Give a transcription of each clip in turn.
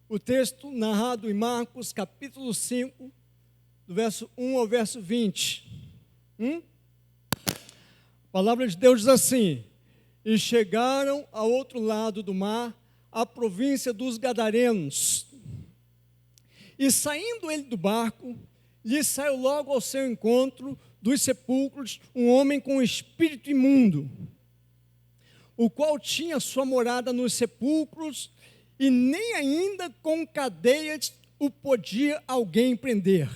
o texto narrado em Marcos, capítulo 5, do verso 1 ao verso 20. A palavra de Deus diz assim: e chegaram ao outro lado do mar, à província dos Gadarenos. E saindo ele do barco, lhe saiu logo ao seu encontro dos sepulcros um homem com espírito imundo, o qual tinha sua morada nos sepulcros, e nem ainda com cadeias o podia alguém prender.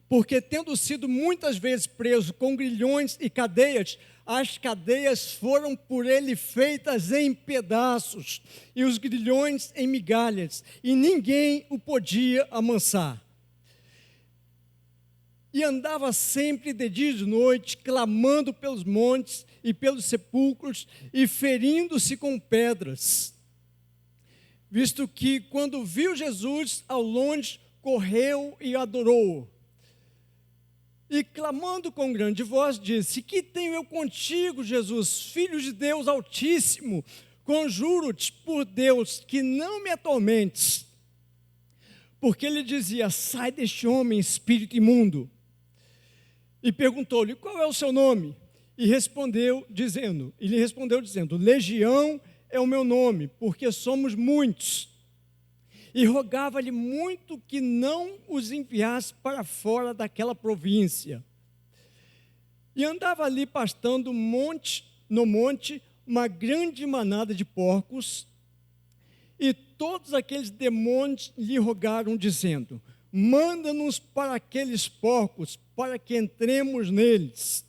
Porque tendo sido muitas vezes preso com grilhões e cadeias, as cadeias foram por ele feitas em pedaços, e os grilhões em migalhas, e ninguém o podia amansar. E andava sempre de dia e de noite, clamando pelos montes e pelos sepulcros, e ferindo-se com pedras. Visto que, quando viu Jesus ao longe, correu e adorou-o. E clamando com grande voz, disse: que tenho eu contigo, Jesus, Filho de Deus Altíssimo? Conjuro-te por Deus que não me atormentes. Porque ele dizia: sai deste homem, espírito imundo. E perguntou-lhe: qual é o seu nome? E lhe respondeu dizendo: Legião é o meu nome, porque somos muitos. E rogava-lhe muito que não os enviasse para fora daquela província. E andava ali pastando no monte uma grande manada de porcos, e todos aqueles demônios lhe rogaram, dizendo: manda-nos para aqueles porcos, para que entremos neles.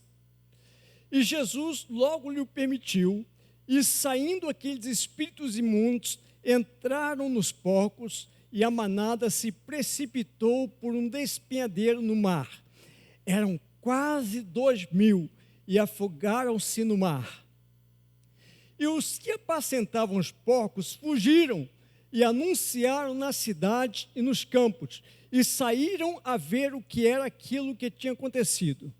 E Jesus logo lhe o permitiu, e saindo aqueles espíritos imundos, entraram nos porcos, e a manada se precipitou por um despenhadeiro no mar. Eram quase 2.000, e afogaram-se no mar. E os que apacentavam os porcos fugiram, e anunciaram na cidade e nos campos, e saíram a ver o que era aquilo que tinha acontecido.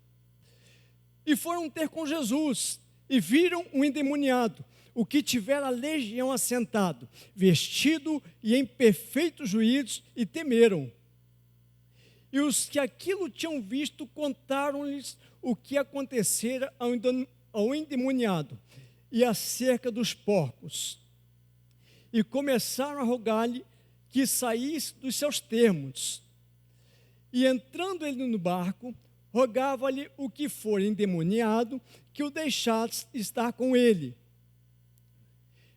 E foram ter com Jesus, e viram um endemoniado, o que tivera a legião assentado, vestido e em perfeito juízo, e temeram. E os que aquilo tinham visto contaram-lhes o que acontecera ao endemoniado e acerca dos porcos. E começaram a rogar-lhe que saísse dos seus termos. E entrando ele no barco, rogava-lhe o que for endemoniado que o deixasse estar com ele.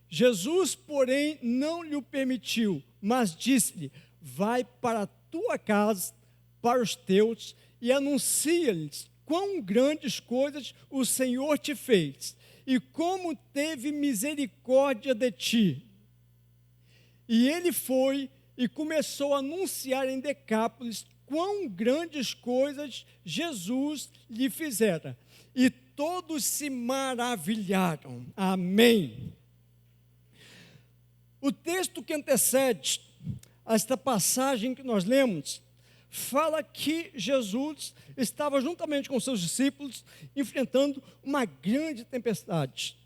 Jesus, porém, não lhe o permitiu, mas disse-lhe: vai para a tua casa, para os teus, e anuncia-lhes quão grandes coisas o Senhor te fez, e como teve misericórdia de ti. E ele foi e começou a anunciar em Decápolis quão grandes coisas Jesus lhe fizera. E todos se maravilharam. Amém. O texto que antecede esta passagem que nós lemos, fala que Jesus estava juntamente com seus discípulos enfrentando uma grande tempestade.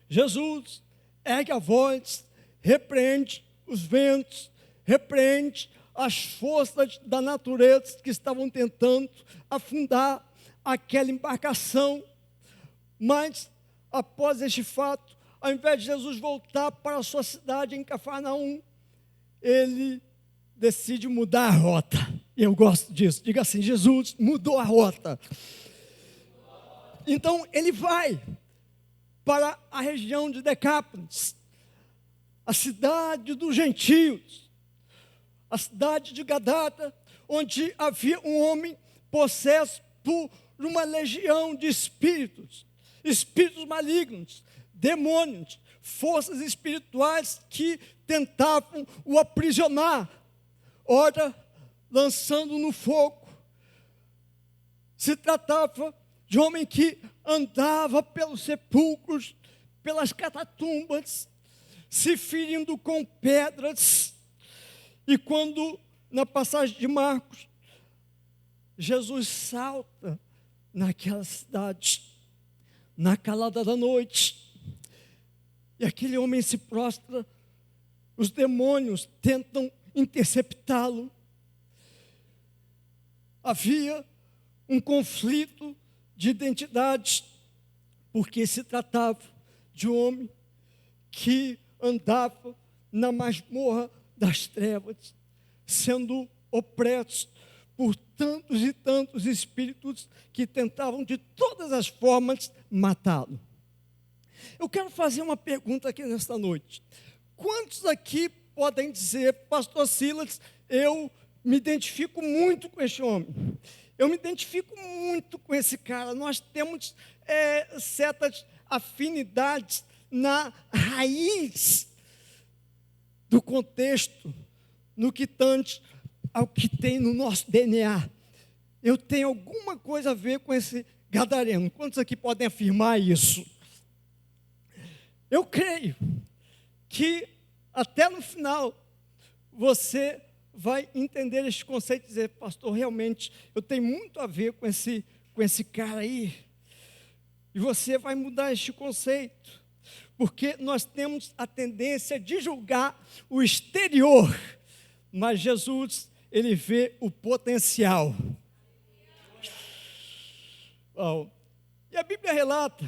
Jesus ergue a voz, repreende os ventos, repreende as forças da natureza que estavam tentando afundar aquela embarcação. Mas, após este fato, ao invés de Jesus voltar para a sua cidade em Cafarnaum, ele decide mudar a rota. E eu gosto disso. Diga assim: Jesus mudou a rota. Então, ele vai para a região de Decápolis, a cidade dos gentios, a cidade de Gadara, onde havia um homem possesso por uma legião de espíritos malignos, demônios, forças espirituais que tentavam o aprisionar, ora lançando no fogo. Se tratava de um homem que andava pelos sepulcros, pelas catatumbas, se ferindo com pedras. E quando, na passagem de Marcos, Jesus salta naquela cidade, na calada da noite, e aquele homem se prostra os demônios tentam interceptá-lo. Havia um conflito de identidade, porque se tratava de um homem que andava na masmorra das trevas, sendo opresso por tantos e tantos espíritos que tentavam de todas as formas matá-lo. Eu quero fazer uma pergunta aqui nesta noite. Quantos aqui podem dizer: pastor Silas, eu me identifico muito com este homem, eu me identifico muito com esse cara, nós temos certas afinidades na raiz do contexto, no que tange ao que tem no nosso DNA. Eu tenho alguma coisa a ver com esse gadareno. Quantos aqui podem afirmar isso? Eu creio que até no final você vai entender este conceito e dizer: pastor, realmente eu tenho muito a ver com esse cara aí. E você vai mudar este conceito, porque nós temos a tendência de julgar o exterior, mas Jesus, ele vê o potencial. E a Bíblia relata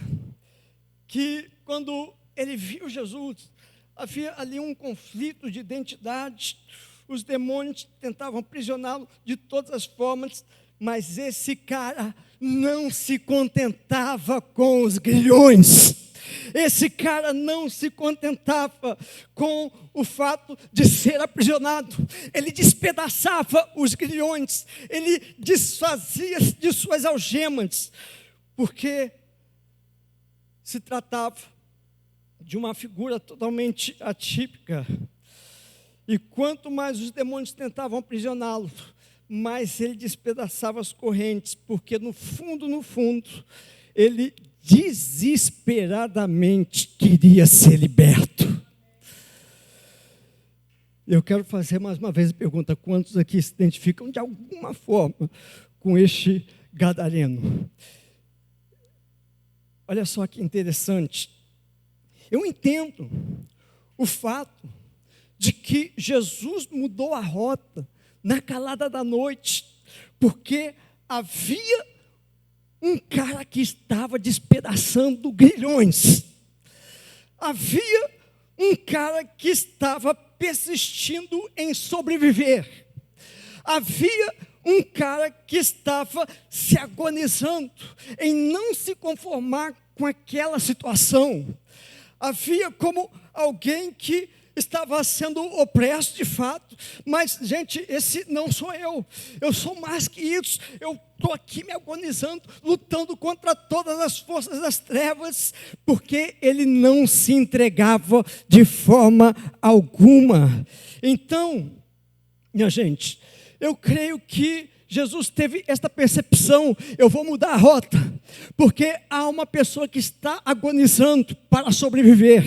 que quando ele viu Jesus, havia ali um conflito de identidade. Os demônios tentavam aprisioná-lo de todas as formas, mas esse cara não se contentava com os grilhões. Esse cara não se contentava com o fato de ser aprisionado. Ele despedaçava os grilhões, ele desfazia de suas algemas, porque se tratava de uma figura totalmente atípica. E quanto mais os demônios tentavam aprisioná-lo, mais ele despedaçava as correntes, porque no fundo, ele desesperadamente queria ser liberto. Eu quero fazer mais uma vez a pergunta: quantos aqui se identificam de alguma forma com este gadareno? Olha só que interessante. Eu entendo o fato de que Jesus mudou a rota na calada da noite, porque havia um cara que estava despedaçando grilhões. Havia um cara que estava persistindo em sobreviver. Havia um cara que estava se agonizando em não se conformar com aquela situação. Havia como alguém que estava sendo opresso de fato, mas gente, esse não sou eu sou mais que isso, eu estou aqui me agonizando, lutando contra todas as forças das trevas, porque ele não se entregava de forma alguma. Então, minha gente, eu creio que Jesus teve esta percepção: eu vou mudar a rota, porque há uma pessoa que está agonizando para sobreviver.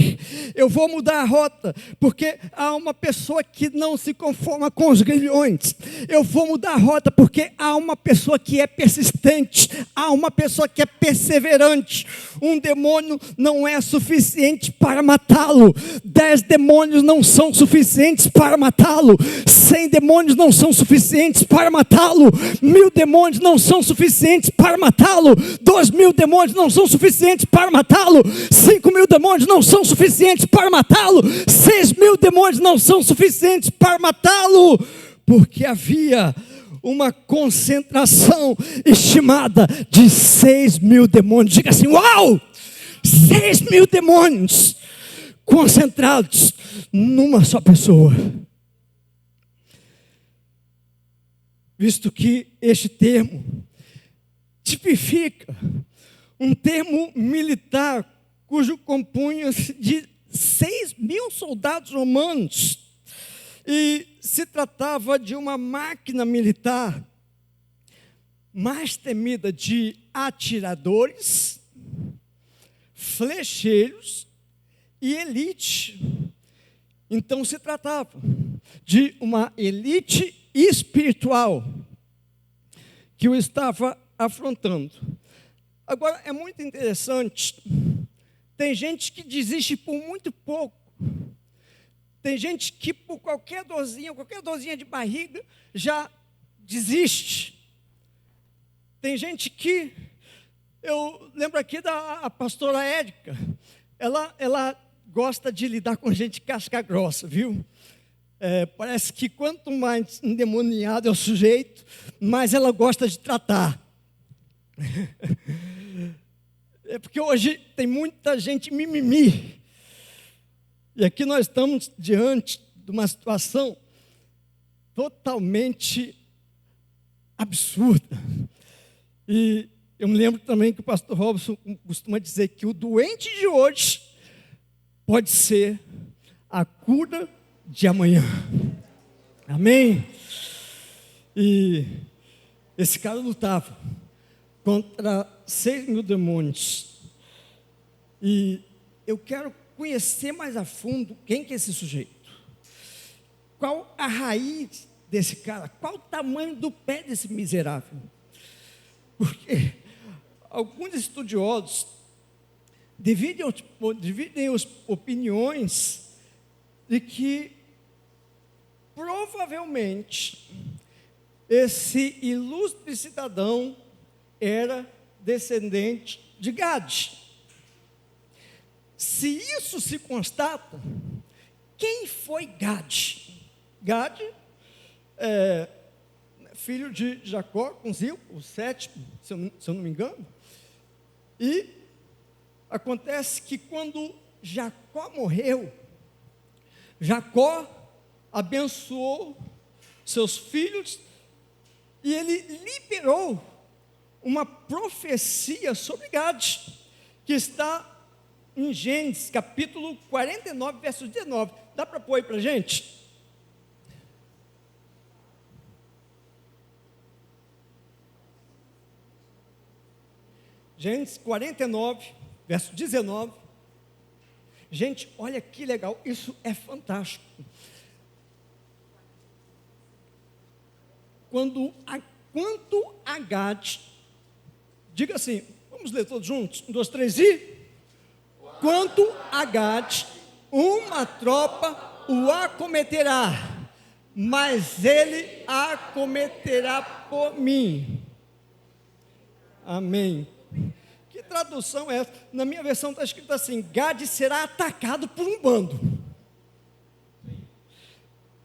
Eu vou mudar a rota, porque há uma pessoa que não se conforma com os grilhões. Eu vou mudar a rota, porque há uma pessoa que é persistente, há uma pessoa que é perseverante. Um demônio não é suficiente para matá-lo. 10 demônios não são suficientes para matá-lo. 100 demônios não são suficientes para matá-lo. 1000 demônios não são suficientes para matá-lo. 2000 demônios não são suficientes para matá-lo. 5000 demônios não são suficientes para matá-lo. 6000 demônios não são suficientes para matá-lo, porque havia uma concentração estimada de 6000 demônios. Diga assim: uau! 6000 demônios concentrados numa só pessoa. Visto que este termo tipifica um termo militar cujo compunha-se de 6000 soldados romanos, e se tratava de uma máquina militar mais temida de atiradores, flecheiros e elite. Então se tratava de uma elite espiritual que o estava afrontando. Agora, é muito interessante, tem gente que desiste por muito pouco, Tem gente que por qualquer dorzinha de barriga, já desiste. Tem gente que, eu lembro aqui da pastora Érica, ela gosta de lidar com gente casca grossa, viu? Parece que quanto mais endemoniado é o sujeito, mais ela gosta de tratar. É porque hoje tem muita gente mimimi. E aqui nós estamos diante de uma situação totalmente absurda. E eu me lembro também que o pastor Robson costuma dizer que o doente de hoje pode ser a cura de amanhã. Amém? E esse cara lutava contra 6.000 demônios. E eu quero conhecer mais a fundo quem que é esse sujeito. Qual a raiz desse cara? Qual o tamanho do pé desse miserável? Porque alguns estudiosos dividem as opiniões de que provavelmente esse ilustre cidadão era descendente de Gade. Se isso se constata, quem foi Gade? Gade é filho de Jacó com Zilpa, o sétimo, se eu não me engano. E acontece que quando Jacó morreu, Jacó abençoou seus filhos e ele liberou uma profecia sobre Gade, que está em Gênesis, capítulo 49, verso 19. Dá para pôr aí para a gente? Gênesis 49, verso 19. Gente, olha que legal, isso é fantástico. Quanto a Gade, diga assim, vamos ler todos juntos? 1, 2, 3 e... Quanto a Gade, uma tropa o acometerá, mas ele acometerá por mim. Amém. Que tradução é essa? Na minha versão está escrito assim: Gade será atacado por um bando,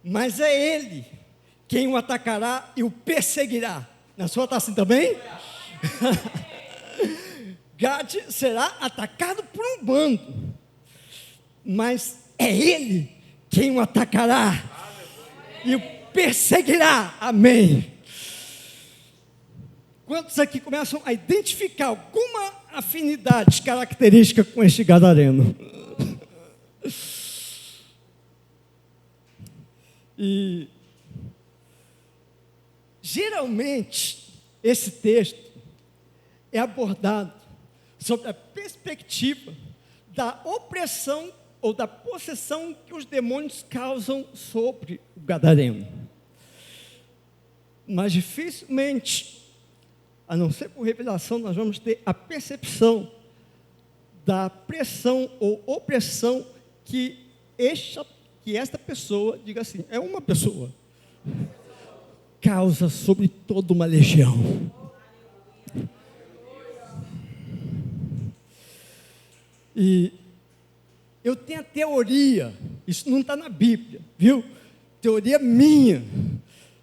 mas é ele quem o atacará e o perseguirá. Na sua está assim também? Gade será atacado por um bando, mas é ele quem o atacará e o perseguirá. Amém. Quantos aqui começam a identificar alguma afinidade característica com este gadareno? E geralmente esse texto é abordado sobre a perspectiva da opressão ou da possessão que os demônios causam sobre o gadareno. Mas dificilmente, a não ser por revelação, nós vamos ter a percepção da pressão ou opressão que esta pessoa, diga assim, é uma pessoa, causa sobre toda uma legião. E eu tenho a teoria, isso não está na Bíblia, viu? Teoria minha.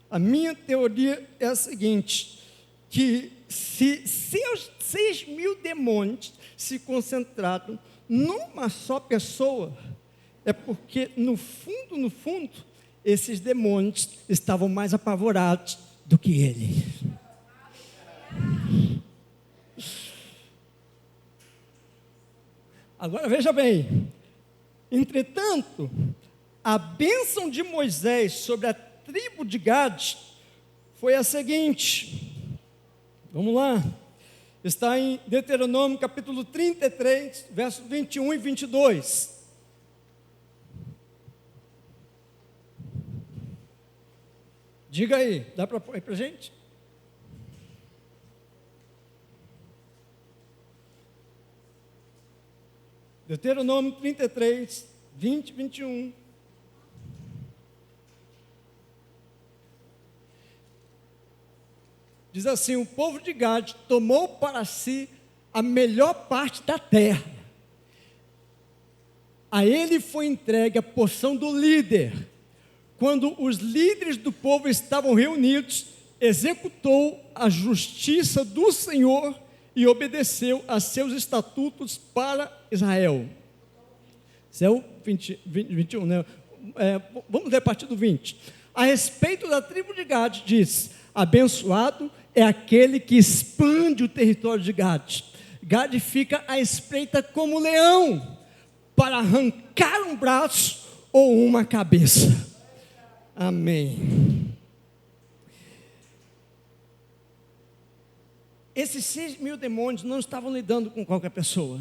A minha teoria é a seguinte, que se seus 6.000 demônios se concentraram numa só pessoa, é porque no fundo, esses demônios estavam mais apavorados do que ele. Agora veja bem, entretanto, a bênção de Moisés sobre a tribo de Gade foi a seguinte, vamos lá, está em Deuteronômio capítulo 33, versos 21 e 22. Diga aí, dá para pôr para a gente? Deuteronômio 33, 20 e 21. diz assim: o povo de Gade tomou para si a melhor parte da terra. A ele foi entregue a porção do líder. Quando os líderes do povo estavam reunidos, executou a justiça do Senhor e obedeceu a seus estatutos para Israel. Isso é o 21, né? Vamos ler a partir do 20. A respeito da tribo de Gade, diz: abençoado é aquele que expande o território de Gade. Gade fica à espreita como leão, para arrancar um braço ou uma cabeça. Amém. Esses 6.000 demônios não estavam lidando com qualquer pessoa.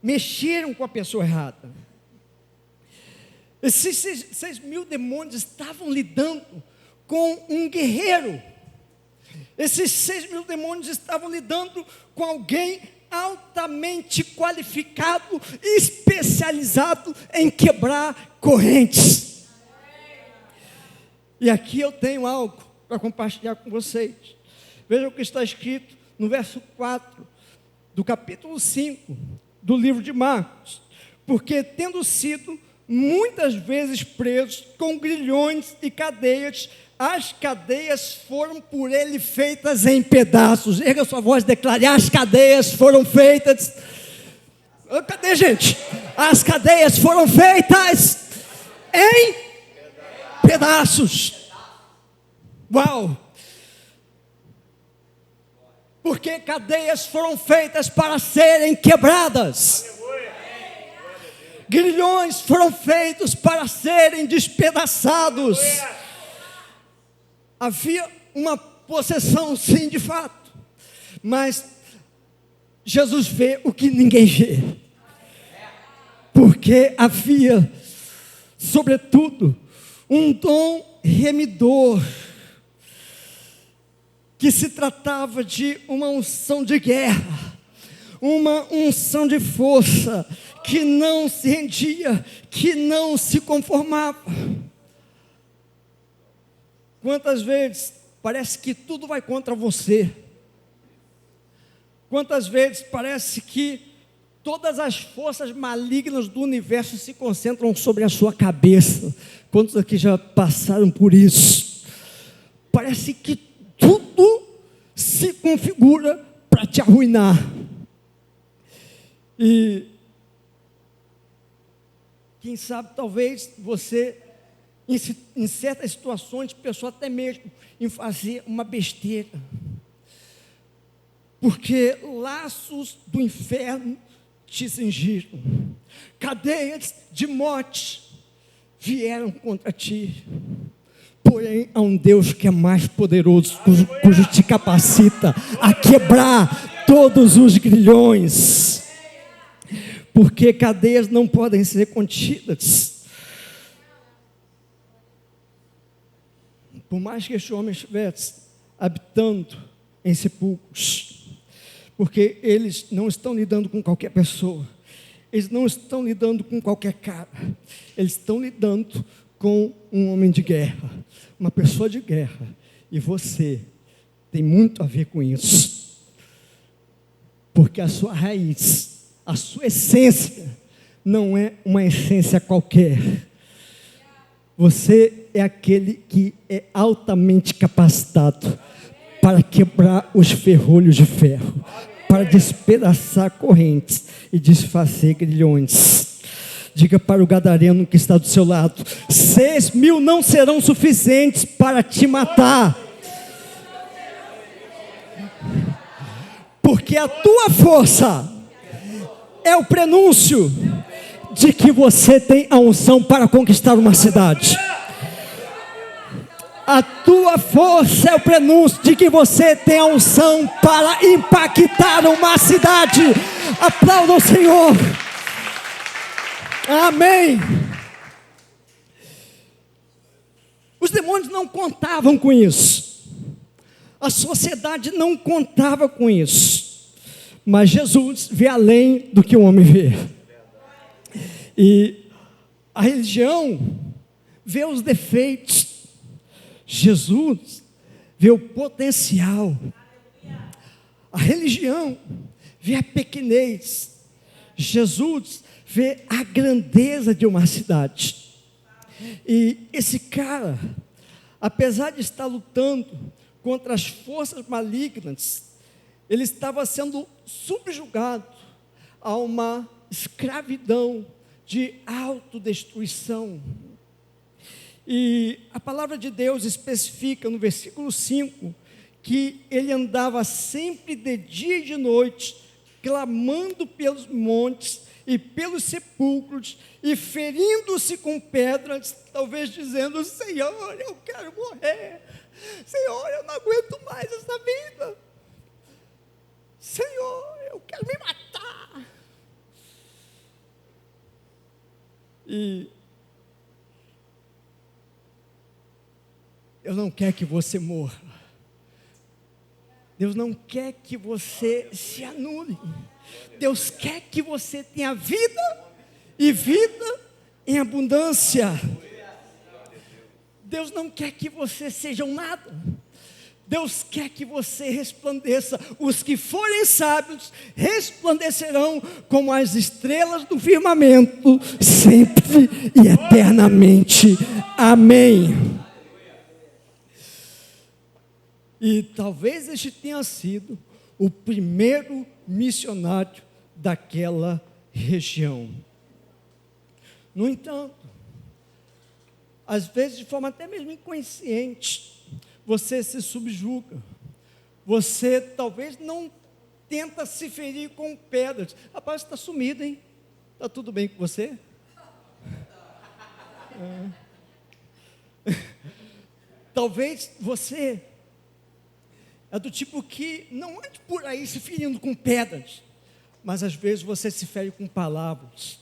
Mexeram com a pessoa errada. Esses 6.000 demônios estavam lidando com um guerreiro. Esses 6.000 demônios estavam lidando com alguém altamente qualificado, especializado em quebrar correntes. E aqui eu tenho algo para compartilhar com vocês. Veja o que está escrito no verso 4 do capítulo 5 do livro de Marcos: porque tendo sido muitas vezes presos com grilhões e cadeias, as cadeias foram por ele feitas em pedaços. Erga sua voz e declare: as cadeias foram feitas. Cadê, gente? As cadeias foram feitas em pedaços. Uau! Porque cadeias foram feitas para serem quebradas. Grilhões foram feitos para serem despedaçados. Havia uma possessão, sim, de fato, mas Jesus vê o que ninguém vê, porque havia, sobretudo, um dom remidor, que se tratava de uma unção de guerra, uma unção de força, que não se rendia, que não se conformava. Quantas vezes parece que tudo vai contra você? Quantas vezes parece que todas as forças malignas do universo se concentram sobre a sua cabeça? Quantos aqui já passaram por isso? Parece que tudo se configura para te arruinar. E quem sabe, talvez você, em certas situações, pensou até mesmo em fazer uma besteira, porque laços do inferno te cingiram, cadeias de morte vieram contra ti. Porém, há um Deus que é mais poderoso, cujo te capacita a quebrar todos os grilhões, porque cadeias não podem ser contidas. Por mais que este homem estivesse habitando em sepulcros, porque eles não estão lidando com qualquer pessoa, eles não estão lidando com qualquer cara, eles estão lidando com um homem de guerra, uma pessoa de guerra, e você tem muito a ver com isso, porque a sua raiz, a sua essência, não é uma essência qualquer. Você é aquele que é altamente capacitado para quebrar os ferrolhos de ferro, para despedaçar correntes e desfazer grilhões. Diga para o gadareno que está do seu lado: 6.000 não serão suficientes para te matar, porque a tua força é o prenúncio de que você tem a unção para conquistar uma cidade. A tua força é o prenúncio de que você tem a unção para impactar uma cidade. Aplauda o Senhor. Amém. Os demônios não contavam com isso, a sociedade não contava com isso, mas Jesus vê além do que o homem vê. E a religião vê os defeitos. Jesus vê o potencial. A religião vê a pequenez. Jesus vê a grandeza de uma cidade. E esse cara, apesar de estar lutando contra as forças malignas, ele estava sendo subjugado a uma escravidão de autodestruição. E a palavra de Deus especifica no versículo 5 que ele andava sempre de dia e de noite, clamando pelos montes e pelos sepulcros, e ferindo-se com pedras, talvez dizendo: Senhor, eu quero morrer, Senhor, eu não aguento mais essa vida, Senhor, eu quero me matar. E Deus não quer que você morra. Deus não quer que você se anule. Deus quer que você tenha vida e vida em abundância. Deus não quer que você seja um nada. Deus quer que você resplandeça. Os que forem sábios resplandecerão como as estrelas do firmamento, sempre e eternamente. Amém. E talvez este tenha sido o primeiro missionário daquela região. No entanto, às vezes de forma até mesmo inconsciente, você se subjuga. Você talvez não tenta se ferir com pedras. Rapaz, está sumido, hein? Está tudo bem com você? Talvez você é do tipo que não ande por aí se ferindo com pedras, mas às vezes você se fere com palavras.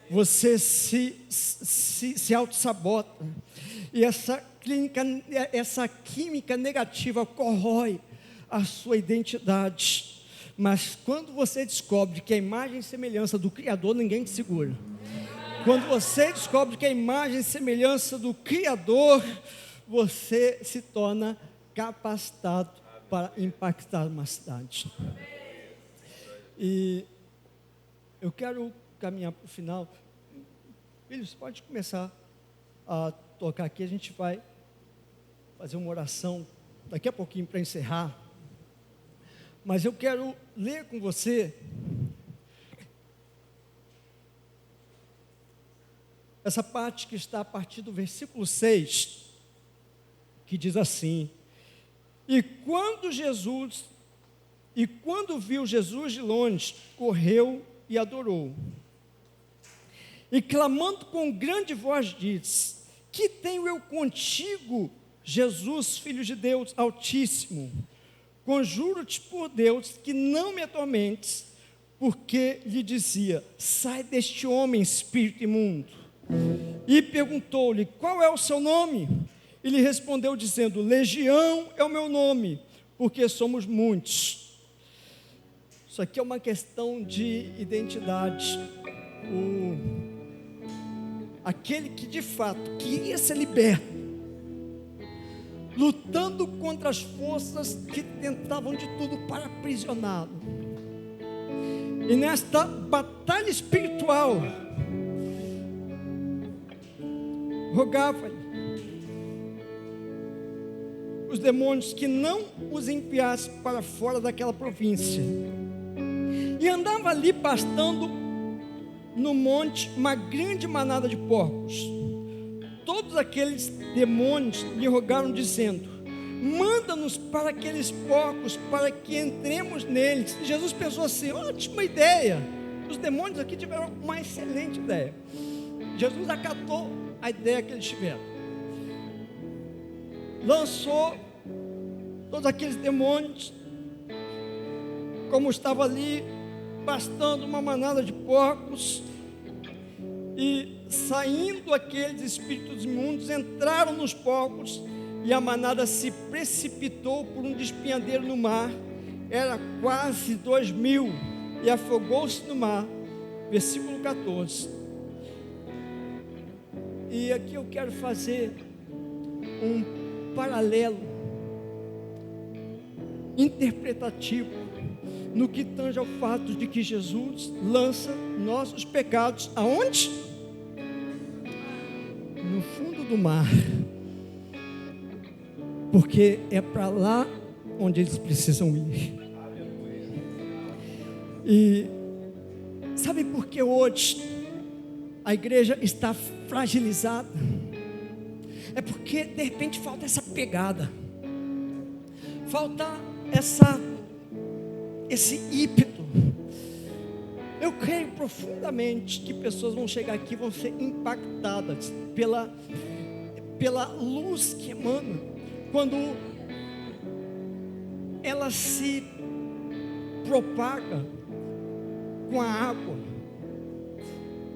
Você se auto-sabota. E essa química negativa corrói a sua identidade. Mas quando você descobre que a imagem e semelhança do Criador, ninguém te segura. Quando você descobre que a imagem e semelhança do Criador, você se torna capacitado para impactar uma cidade. E eu quero caminhar para o final. Filhos, pode começar a tocar aqui. A gente vai fazer uma oração daqui a pouquinho para encerrar. Mas eu quero ler com você essa parte que está a partir do versículo 6, que diz assim: E quando viu Jesus de longe, correu e adorou. E clamando com grande voz disse: Que tenho eu contigo, Jesus, Filho de Deus Altíssimo? Conjuro-te por Deus que não me atormentes. Porque lhe dizia: Sai deste homem, espírito imundo. E perguntou-lhe: Qual é o seu nome? Ele respondeu dizendo: Legião é o meu nome, porque somos muitos. Isso aqui é uma questão de identidade. Aquele que de fato queria ser liberto, lutando contra as forças que tentavam de tudo para aprisioná-lo. E nesta batalha espiritual, rogava-lhe os demônios que não os enviasse para fora daquela província. E andava ali pastando no monte uma grande manada de porcos. Todos aqueles demônios lhe rogaram dizendo: Manda-nos para aqueles porcos, para que entremos neles. E Jesus pensou assim: ótima ideia. Os demônios aqui tiveram uma excelente ideia. Jesus acatou a ideia que eles tiveram. Lançou todos aqueles demônios, como estava ali pastando uma manada de porcos, e saindo aqueles espíritos imundos, entraram nos porcos, e a manada se precipitou por um despenhadeiro no mar. Era quase 2.000, e afogou-se no mar. Versículo 14. E aqui eu quero fazer um paralelo interpretativo no que tange ao fato de que Jesus lança nossos pecados aonde? No fundo do mar, porque é para lá onde eles precisam ir. E sabe por que hoje a igreja está fragilizada? É porque de repente falta essa pegada, falta esse ímpeto. Eu creio profundamente que pessoas vão chegar aqui e vão ser impactadas pela luz que emana quando ela se propaga com a água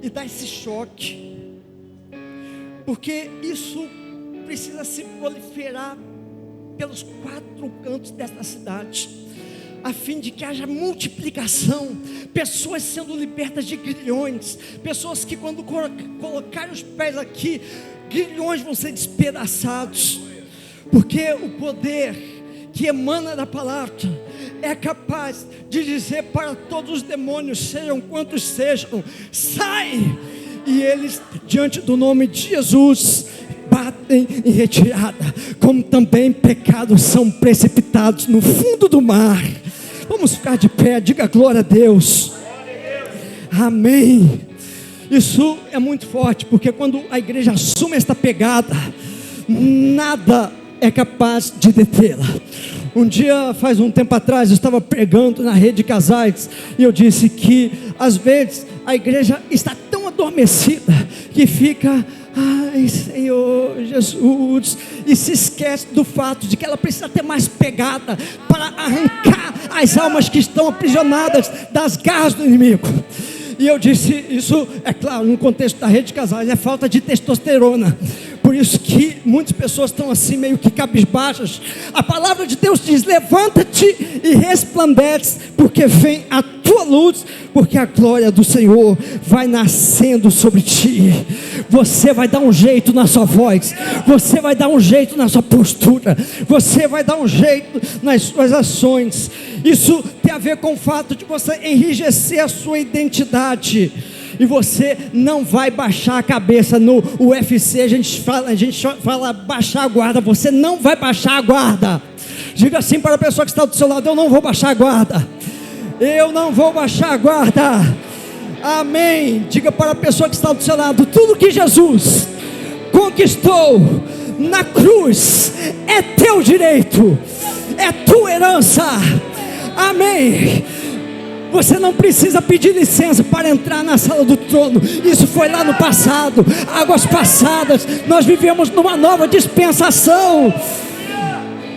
e dá esse choque, porque isso precisa se proliferar pelos 4 cantos desta cidade, a fim de que haja multiplicação, pessoas sendo libertas de grilhões, pessoas que quando colocarem os pés aqui, grilhões vão ser despedaçados, porque o poder que emana da palavra é capaz de dizer para todos os demônios, sejam quantos sejam, sai, e eles diante do nome de Jesus batem em retirada, como também pecados são precipitados no fundo do mar. Vamos ficar de pé, diga glória a Deus. Amém. Isso é muito forte, porque quando a igreja assume esta pegada, nada é capaz de detê-la. Um dia, faz um tempo atrás, eu estava pregando na rede de casais, e eu disse que às vezes a igreja está tão adormecida que fica, ai Senhor Jesus, e se esquece do fato de que ela precisa ter mais pegada para arrancar as almas que estão aprisionadas das garras do inimigo. E eu disse, isso é claro, no contexto da rede de casais, é falta de testosterona. Por isso que muitas pessoas estão assim meio que cabisbaixas. A palavra de Deus diz, levanta-te e resplandece, porque vem a tua luz, porque a glória do Senhor vai nascendo sobre ti. Você vai dar um jeito na sua voz, você vai dar um jeito na sua postura, você vai dar um jeito nas suas ações. Isso tem a ver com o fato de você enrijecer a sua identidade, e você não vai baixar a cabeça. No UFC a gente fala baixar a guarda. Você não vai baixar a guarda. Diga assim para a pessoa que está do seu lado, eu não vou baixar a guarda, eu não vou baixar a guarda. Amém. Diga para a pessoa que está do seu lado, tudo que Jesus conquistou na cruz é teu direito, é tua herança. Amém. Você não precisa pedir licença para entrar na sala do trono. Isso foi lá no passado, águas passadas. Nós vivemos numa nova dispensação.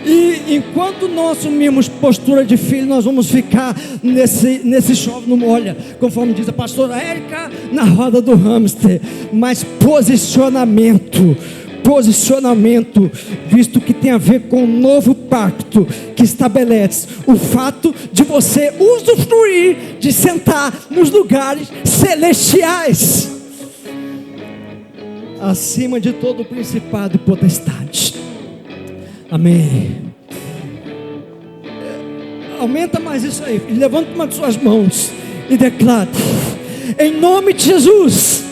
E enquanto nós assumimos postura de filho, nós vamos ficar nesse chove não molha, conforme diz a pastora Érica na roda do hamster. Mas posicionamento, visto que tem a ver com o novo pacto que estabelece o fato de você usufruir, de sentar nos lugares celestiais, acima de todo principado e potestade. Amém. Aumenta mais isso aí. Levanta uma de suas mãos e declara: em nome de Jesus,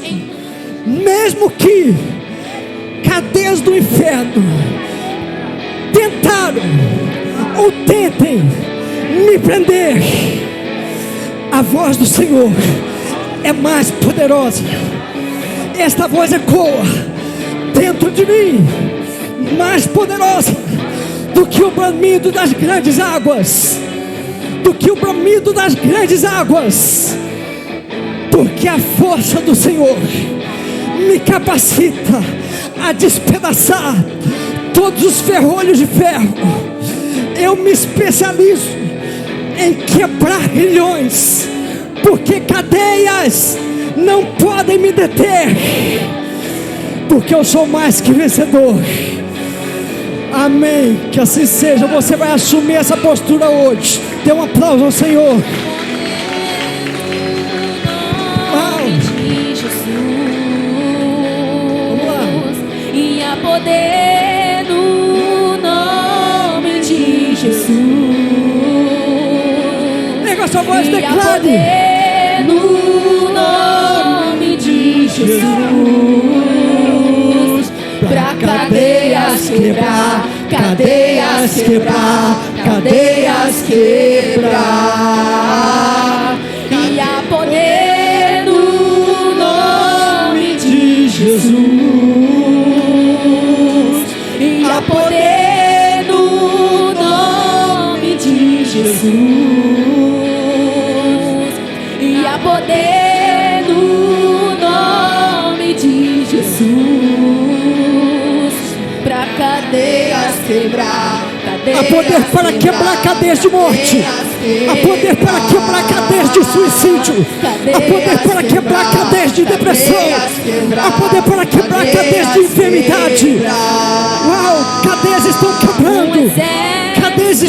mesmo que cadeias do inferno tentaram ou tentem me prender, a voz do Senhor é mais poderosa. Esta voz ecoa dentro de mim, mais poderosa do que o bramido das grandes águas, porque a força do Senhor me capacita a despedaçar todos os ferrolhos de ferro. Eu me especializo em quebrar grilhões, porque cadeias não podem me deter, porque eu sou mais que vencedor. Amém, que assim seja. Você vai assumir essa postura hoje. Dê um aplauso ao Senhor. Poder no nome de Jesus. sua voz, declare. Poder no nome de Jesus, pra cadeias quebrar, cadeias quebrar, cadeias quebrar. E há poder no nome de Jesus, e há poder no nome de Jesus. E há poder no nome de Jesus, pra cadeias quebrar. Há poder para quebrar cadeias de morte. Há poder para quebrar cadeias de suicídio. Há poder para quebrar cadeias de depressão. Há poder para quebrar cadeias de enfermidade. Uau, cadeias estão quebrando. Cadeias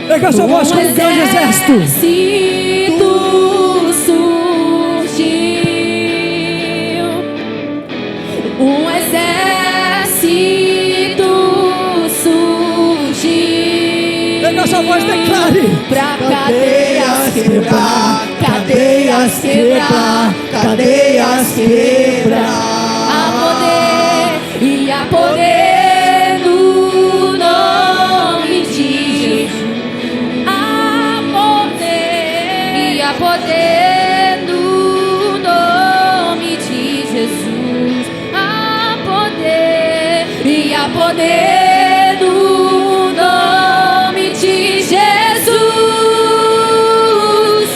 Pega a sua voz como um grande exército. Um exército surgiu. Pega a sua voz, declare. Pra cadeias quebrar, cadeias quebrar, cadeias quebrar. Há poder e há poder no nome de Jesus. Há poder e há poder no nome de Jesus. Há poder e há poder no nome de Jesus,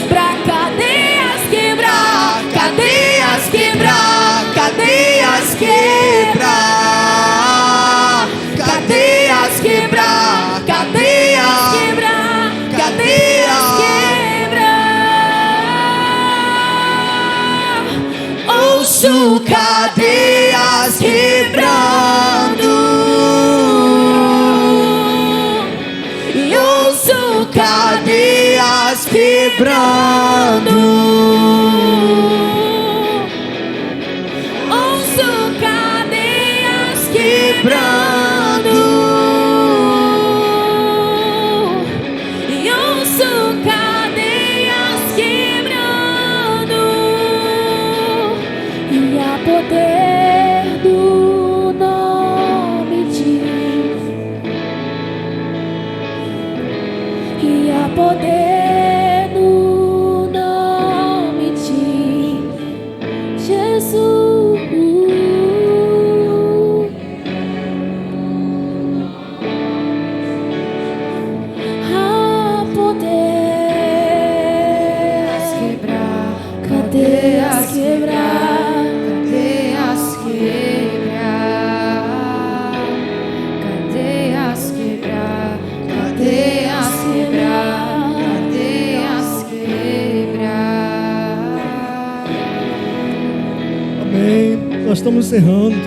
pra cadeias quebrar, cadeias quebrar, cadeias quebrar, cadeias quebrar, cadeias quebrar, cadeias quebrar. Ouço cadeias quebrando, ouço cadeias quebrando, ouço cadeias quebrando, e ouço cadeias quebrando. E há poder do nome de Jesus. E há poder no nome de Jesus. Há poder quebrar, cadeias quebrar, cadeias quebrar, cadeias quebrar, cadeias quebrar, cadeias quebrar. Amém. Nós estamos encerrando.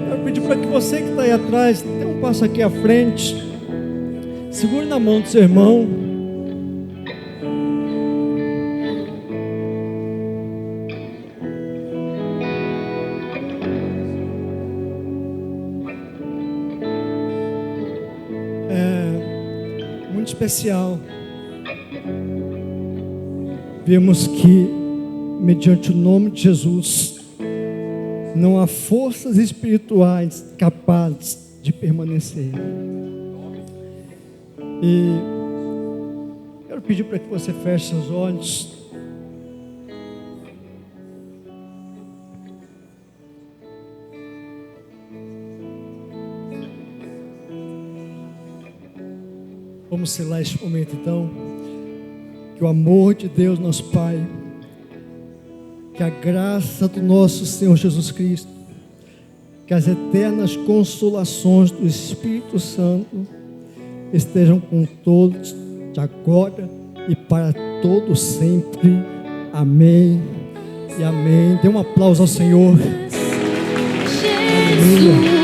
Eu pedi para que você que está aí atrás, dê um passo aqui à frente. Segure na mão do seu irmão. Muito especial. Vemos que, mediante o nome de Jesus, não há forças espirituais capazes de permanecer. E quero pedir para que você feche seus olhos. Vamos selar este momento então. Que o amor de Deus, nosso Pai, que a graça do nosso Senhor Jesus Cristo, que as eternas consolações do Espírito Santo estejam com todos, de agora e para todos sempre. Amém e amém. Dê um aplauso ao Senhor. Aleluia.